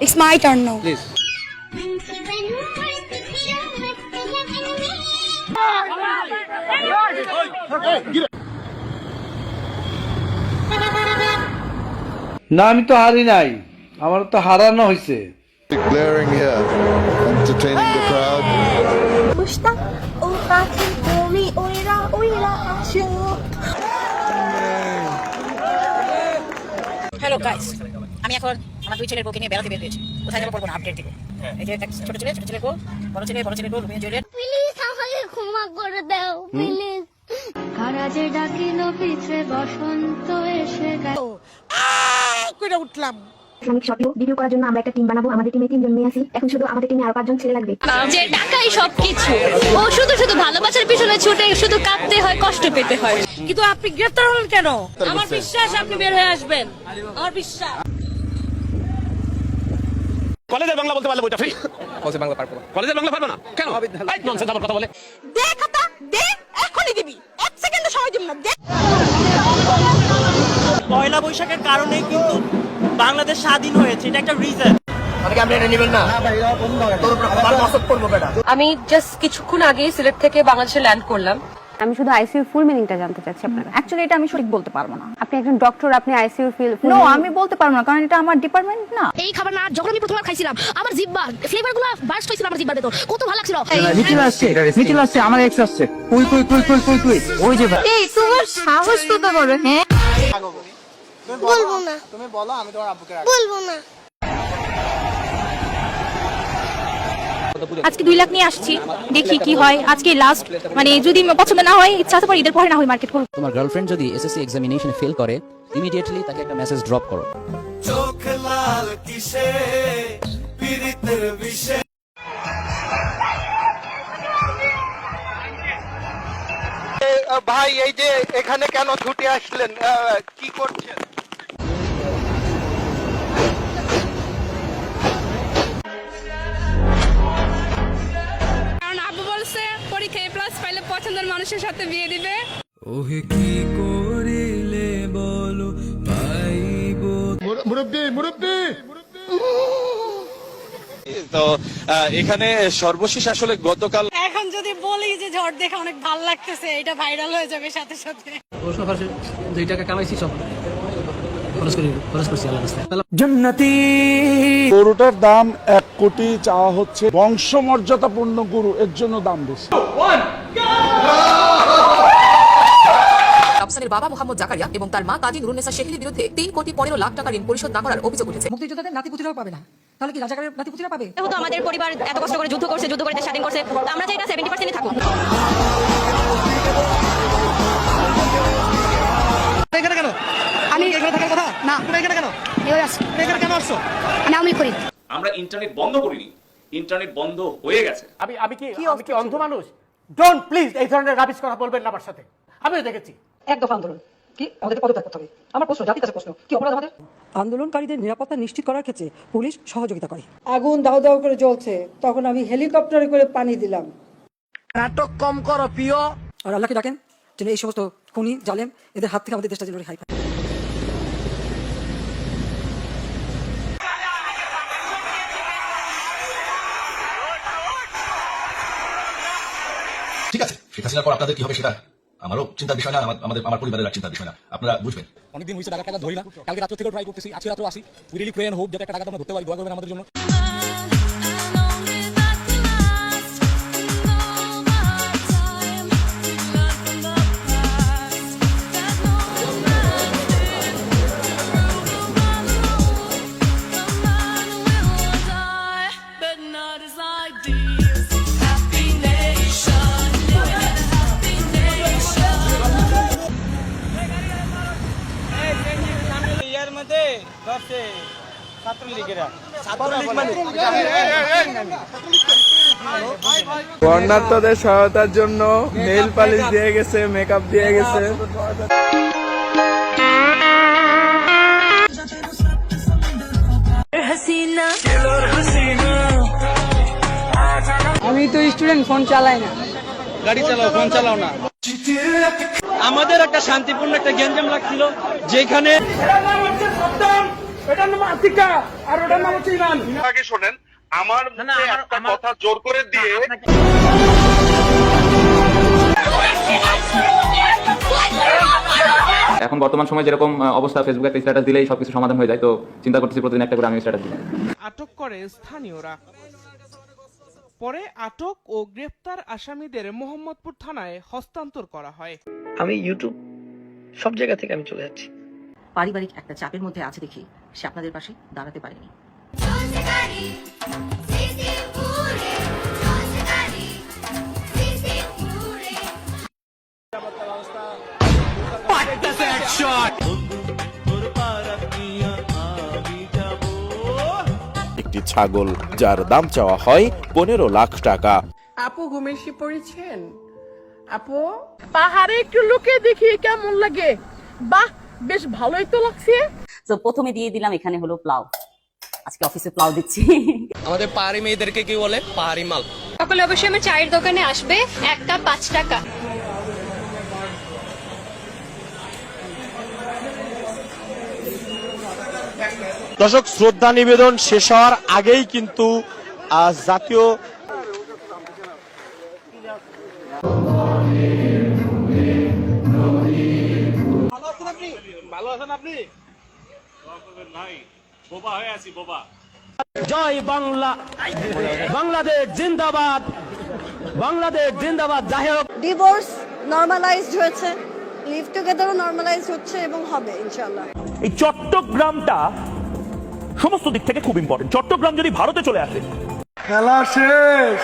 It's my turn now. Please. না আমি তো হারি নাই, আমার তো হারানো হয়েছে। Glaring here, entertaining the crowd. Hello guys, আমি এখন আমার দুই ছেলের বউকে নিয়ে বেড়াতে বের হয়েছি। কোথায় যাবো বলবো না, আপডেট দিব। এই যে ছোট ছেলে বউ, বড় ছেলে বউ, রুমিয়া জুলিয়েট। প্লিজ আমাকে ক্ষমা করে দাও প্লিজ। কারাজে ডাকিলো পিছে বসন্ত এসে গেল। কইরা উঠলাম। ইসলামিক শর্ট ভিডিও করার জন্য আমরা একটা টিম বানাবো। আমাদের টিমে 3 জন মেয়ে আছি, এখন শুধু আমাদের টিমে আরো 5 জন ছেলে লাগবে। যে ঢাকাই সবকিছু, ও শুধু ভালোবাসার পিছনে ছুটে শুধু কাঁদতে হয়, কষ্ট পেতে হয়। কিন্তু আপনি গ্রেফতার হলেন কেন? আমার বিশ্বাস আপনি বের হয়ে আসবেন, আমার বিশ্বাস। কলেজের বাংলা বলতে পারলে বইটা ফ্রি। কলেজের বাংলা পারবো না। কলেজের বাংলা পারবে না কেন? এই ননসেন্স আমার কথা বলে। দে খাতা দে, এখনই দিবি, 1 সেকেন্ডও সময় দিব না। দে। পয়লা বৈশাখের কারণে কিন্তু বাংলাদেশ স্বাধীন হয়েছে, এটা একটা রিজন। আমি জাস্ট কিছুক্ষণ আগে সিলেট থেকে বাংলাদেশে ল্যান্ড করলাম। আমি শুধু আইসিইউ ফুল মিনিংটা জানতে চাচ্ছি আপনার। অ্যাকচুয়ালি এটা আমি সঠিক বলতে পারবো না। আপনি একজন ডক্টর, আপনি আইসিইউ ফিল নো, আমি বলতে পারবো না কারণ এটা আমার ডিপার্টমেন্ট না। এই খাবার না যখন আমি প্রথমবার খাইছিলাম, আমার জিহ্বা ফ্লেভারগুলো বার্স্ট হইছিল আমার জিহ্বার ভেতর, কত ভালো লাগছিল। মিছিল আসছে, আমার এক্স আসছে। কই ওই যে ভাই। এই তোমার সাহস কত বড়? হ্যাঁ বলবো না, তুমি বলো, আমি তোমার আব্বুকে রাখবো। বলবো না। আজকে 2 লাখ নিয়ে আসছি, দেখি কি হয়। আজকে লাস্ট, মানে যদি পছন্দ না হয় ইচ্ছা আছে পরে ঈদের পরে না হয় মার্কেট করব। তোমার গার্লফ্রেন্ড যদি এসএসসি এক্সামিনেশনে ফেল করে, ইমিডিয়েটলি তাকে একটা মেসেজ ড্রপ করো। চোখ লাল কিসে পীড়িতের বিষে। ভাই এই যে এখানে কেন ছুটে আসলেন, কি করছেন? কারণ আব্বু বলছে পরীক্ষায় A+ পাইলে পছন্দের মানুষের সাথে বিয়ে দিবে। ওহে কি করিলে বলো পাইবো। মুরব্বি তো এখানে সর্বশেষ আসলে গতকাল এখন যদি বলি যে ঝড় দেখে অনেক ভালো লাগতেছে, এটা ভাইরাল হয়ে যাবে সাথে সাথে। গরুটার দাম 1 কোটি চাওয়া হচ্ছে। বংশমর্যাদাপূর্ণ গরু, এর জন্য দাম বেশি। আফসানের বাবা মোহাম্মদ জাকারিয়া এবং তার মা কাজী নুরুন্নেসা শেখির বিরুদ্ধে 3 কোটি 15 লাখ টাকা ঋণ পরিশোধ না করার অভিযোগ উঠেছে। মুক্তিযোদ্ধাদের নাতিপুতিরাও পাবে না, তাহলে কি রাজাকারের নাতিপুতিরা পাবে? যেহেতু আমাদের পরিবার এত কষ্ট করে যুদ্ধ করে দেশ স্বাধীন করছে, তো আমরা চাই এটা 70% থাকুক। এখানে কেন? আমি এখানে থাকার কথা না। তুমি এখানে কেন? এখানে কেন আসছো? আমি করি। আমরা ইন্টারনেট বন্ধ করিনি, ইন্টারনেট বন্ধ হয়ে গেছে। আমি কি অন্ধ মানুষ? ডোন্ট প্লিজ এই ধরনের রাবিশ কথা বলবেন না আমার সাথে। আমিও দেখেছি। এক দফা আন্দোলন কি আমাদের পদত্যাগ করতে হবে। আমার প্রশ্ন, জাতির কাছে প্রশ্ন, কি অপরাধ আমাদের? আন্দোলনকারীদের নিরাপত্তা নিশ্চিত করার ক্ষেত্রে পুলিশ সহযোগিতা করে। আগুন দাও দাও করে জ্বলছে, তখন আমি হেলিকপ্টারে করে পানি দিলাম। নাটক কম করো প্রিয়। আর আল্লাহকে ডাকেন যেন এই সমস্ত খুনি জালেম এদের হাত থেকে আমাদের দেশটা যেন রেহাই পায়। ঠিক আছে, শেখ হাসিনার পর আপনাদের কি হবে সেটা আমারও চিন্তার বিষয় না, আমার পরিবারের চিন্তার বিষয় না, আপনারা বুঝবেন। অনেকদিন হয়েছে টাকা ধরি না, কালকে রাত্রে থেকেও ট্রাই করতেছি, আজকে রাত্রেও আসি। We really pray and hope যাতে একটা টাকা আমরা ধরতে পারি। দোয়া করবেন আমাদের জন্য। ইয়ার মধ্যে ধরছে ছাত্রলীগেরা। বর্ণাঢ্যদের সহায়তার জন্য নেল পালিশ দিয়ে গেছে, মেকআপ দিয়ে গেছে। আমি তো স্টুডেন্ট, ফোন চালাই না। গাড়ি চালাও, ফোন চালাও না। আমাদের একটা শান্তিপূর্ণ একটা গ্যাঞ্জাম লাগছিল, যেখানে এটার নাম আতিকা আর ওটার নাম হচ্ছে ইমান। আগে শোনেন, আমার মুখে একটা কথা জোর করে দিয়ে এখন বর্তমান সময় যেরকম অবস্থা, ফেসবুকে একটা স্ট্যাটাস দিলেই সবকিছু সমাধান হয়ে যায়, তো চিন্তা করতেছি প্রতিদিন একটা করে আমি স্ট্যাটাস দিই। আটক করে স্থানীয়রা। পরে আটক ও গ্রেফতার আসামিদের মোহাম্মদপুর থানায় হস্তান্তর করা হয়। আমি ইউটিউব সব জায়গা থেকে আমি চলে যাচ্ছি। পারিবারিক একটা চাপের মধ্যে আছে দেখি সে আপনাদের পাশে দাঁড়াতে পারেনি। একটি ছাগল যার দাম চাওয়া হয় 15 লাখ টাকা। আপু ঘুমেশি পড়েছেন? আপু পাহাড়ে একটু লুকে দেখি কেমন লাগে। বাহ, বেশ ভালোই তো লাগছে। তো প্রথমে দিয়ে দিলাম এখানে হলো প্লাউ, আজকে অফিসে প্লাউ দিচ্ছি। আমাদের পাহাড়ি মেয়েদেরকে কি বলে? পাহাড়ি মাল। সকালে অবশ্যই আমার চায়ের দোকানে আসবে, এক কাপ 5 টাকা। দর্শক, শ্রদ্ধা নিবেদন শেষ হওয়ার আগেই কিন্তু জাতীয় জয় বাংলা, বাংলাদেশ জিন্দাবাদ, বাংলাদেশ জিন্দাবাদ। যাই হোক, ডিভোর্স নরমালাইজড হয়েছে, লিভ টুগেদারও নরমালাইজ হচ্ছে এবং হবে ইনশাআল্লাহ। এই চট্টগ্রামটা সমস্ত দিক থেকে খুব ইম্পর্টেন্ট। চট্টগ্রাম যদি ভারতে চলে আসে, খেলা শেষ।